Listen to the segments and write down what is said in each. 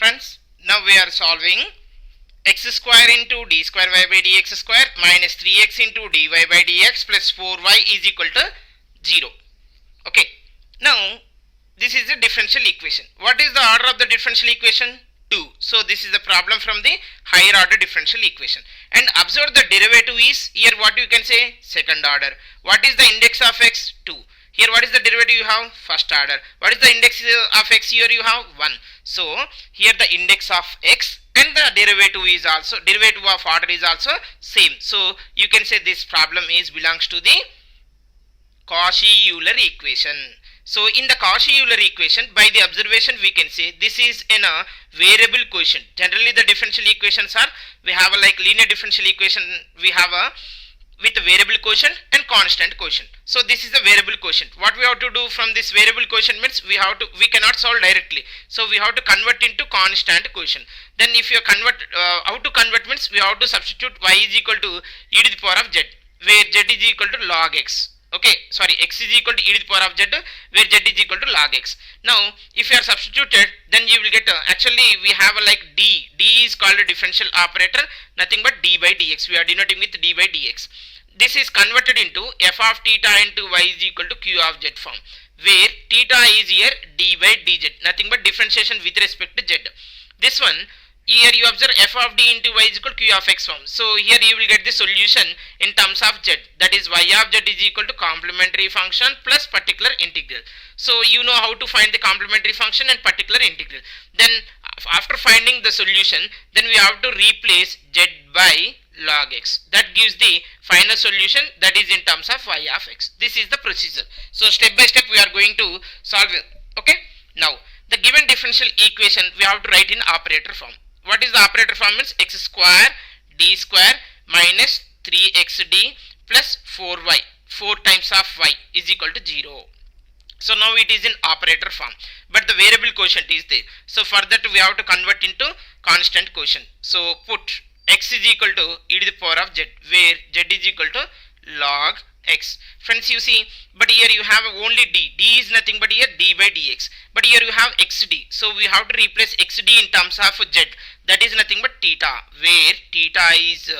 Friends, now we are solving x square into d square y by dx square minus 3x into dy by dx plus 4y is equal to 0. Okay, now this is the differential equation. What is the order of the differential equation? 2. So this is the problem from the higher order differential equation. And observe the derivative is here what you can say second order. What is the index of x? 2. Here what is the derivative you have? First order. What is the index of x here you have? 1. So here the index of x and the derivative is also, derivative of order is also same. So you can say this problem is belongs to the Cauchy-Euler equation. So in the Cauchy-Euler equation, by the observation we can say this is in a variable quotient. Generally the differential equations are, we have a like linear differential equation, we have a with a variable quotient and constant quotient. So this is the variable quotient. What we have to do from this variable quotient means we cannot solve directly. So we have to convert into constant quotient. Then if you convert, how to convert means we have to substitute y is equal to e to the power of z, where z is equal to log x. Okay, sorry, x is equal to e to the power of z, where z is equal to log x. Now if you are substituted, then you will get actually we have a like d is called a differential operator, nothing but d by dx. We are denoting with d by dx. This is converted into f of theta into y is equal to q of z form, where theta is here d by dz, nothing but differentiation with respect to z. This one here you observe f of d into y is equal to q of x form. So here you will get the solution in terms of z, that is y of z is equal to complementary function plus particular integral. So you know how to find the complementary function and particular integral. Then after finding the solution, then we have to replace z by log x. That gives the final solution, that is in terms of y of x. This is the procedure. So step by step we are going to solve it. Okay. Now the given differential equation we have to write in operator form. What is the operator form means x square d square minus 3xd plus 4y, 4 times of y is equal to 0. So now it is in operator form, but the variable quotient is there. So for that we have to convert into constant quotient. So put x is equal to e to the power of z, where z is equal to log x. Friends, you see, but here you have only d is nothing but here d by dx, but here you have xd. So we have to replace xd in terms of z, that is nothing but theta, where theta is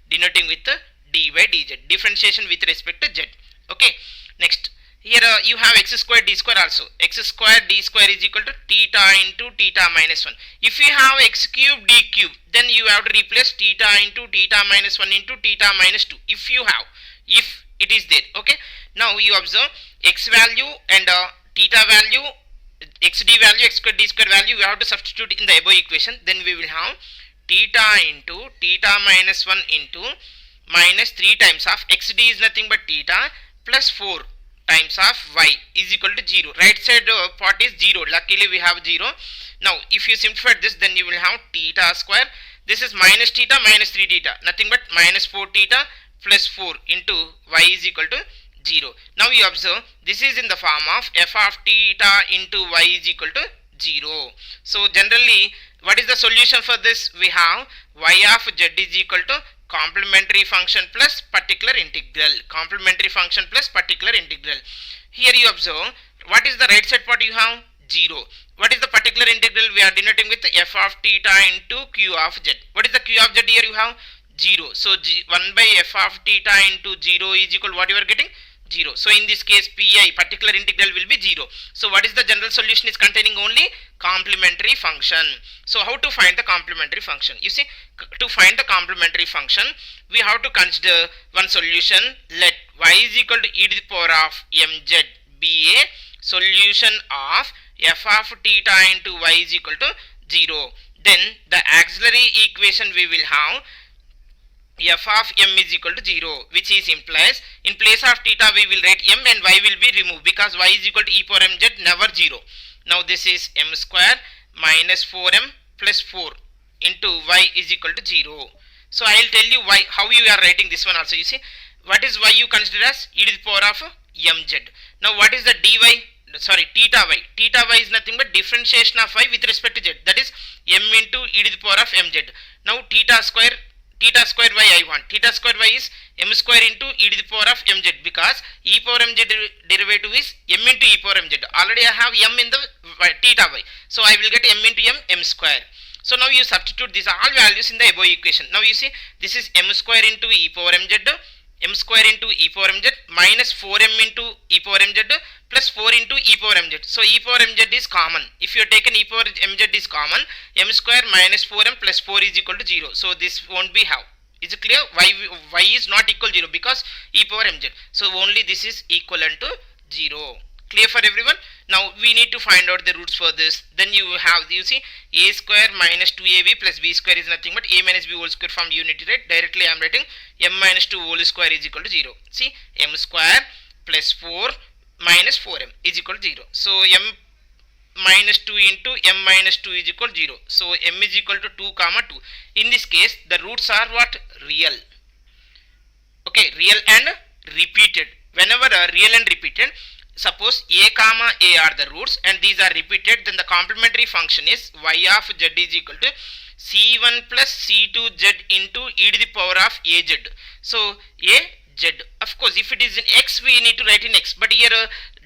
denoting with d by dz, differentiation with respect to z. Okay, next here you have x square d square also. X square d square is equal to theta into theta minus 1. If you have x cube d cube, then you have to replace theta into theta minus 1 into theta minus 2. If you have, if it is there. Okay, now you observe x value and theta value, xd value, x square d square value, we have to substitute in the above equation. Then we will have theta into theta minus 1 into minus 3 times of xd is nothing but theta plus 4 times of y is equal to 0. Right side part is 0. Luckily we have 0. Now if you simplify this, then you will have theta square. This is minus theta minus 3 theta, nothing but minus 4 theta plus 4 into y is equal to 0. Now you observe this is in the form of f of theta into y is equal to 0. So generally what is the solution for this? We have y of z is equal to complementary function plus particular integral. Complementary function plus particular integral. Here you observe what is the right side part you have 0. What is the particular integral? We are denoting with f of theta into q of z. What is the q of z here you have 0. So 1 by f of theta into 0 is equal, what you are getting 0. So in this case pi, particular integral, will be 0. So what is the general solution is containing only complementary function. So how to find the complementary function? You see, to find the complementary function we have to consider one solution. Let y is equal to e to the power of mz be a solution of f of theta into y is equal to 0. Then the auxiliary equation we will have f of m is equal to 0, which is implies in place of theta we will write m and y will be removed, because y is equal to e power mz, never 0. Now this is m square minus 4m plus 4 into y is equal to 0. So I will tell you why, how you are writing this one also. You see, what is y you consider as e to the power of mz. Now what is the dy, sorry, theta y? Theta y is nothing but differentiation of y with respect to z, that is m into e to the power of mz. Now theta square y I want. Theta square y is m square into e to the power of mz, because e power mz derivative is m into e power mz. Already I have m in the theta y, so I will get m into m square. So now you substitute these all values in the above equation. Now you see this is m square into e power mz, m square into e power mz minus 4m into e power mz plus 4 into e power mz. So e power mz is common. If you have taken e power mz is common, m square minus 4m plus 4 is equal to 0. So this won't be how. Is it clear? Y is not equal to 0 because e power mz. So only this is equivalent to 0. Clear for everyone? Now we need to find out the roots for this. Then you have, you see, a square minus 2ab plus b square is nothing but a minus b whole square from unity, right? Directly I am writing m minus 2 whole square is equal to 0. See, m square plus 4 minus 4m is equal to 0. So m minus 2 into m minus 2 is equal to 0. So m is equal to 2 comma 2. In this case the roots are what? Real. Okay, real and repeated. Whenever real and repeated, suppose a comma a are the roots and these are repeated, then the complementary function is y of z is equal to c1 plus c2z into e to the power of az. So a z. Of course, if it is in x, we need to write in x. But here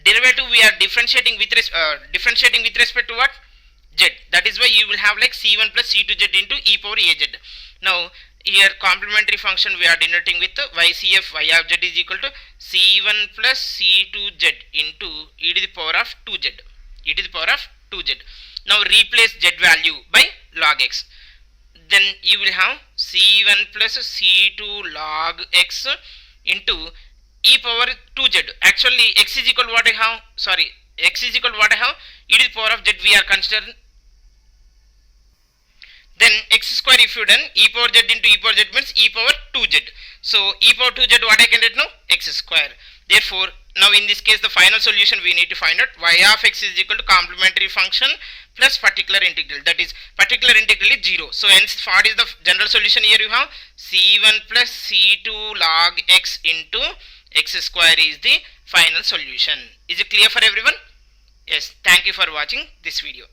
derivative we are differentiating with respect to what? Z. That is why you will have like c1 plus c2z into e power az. Now here complementary function we are denoting with ycf y of z is equal to c1 plus c2z into e to the power of 2z. E to the power of 2z. Now replace z value by log x. Then you will have c1 plus c2 log x into e power 2z. Actually x is equal to what I have? Sorry, x is equal to what I have? E to the power of z we are considering. Then x square if you done e power z into e power z means e power 2z. So e power 2z what I can write now? X square. Therefore now in this case the final solution we need to find out y of x is equal to complementary function plus particular integral. That is particular integral is 0. So hence what is the general solution? Here you have c1 plus c2 log x into x square is the final solution. Is it clear for everyone? Yes. Thank you for watching this video.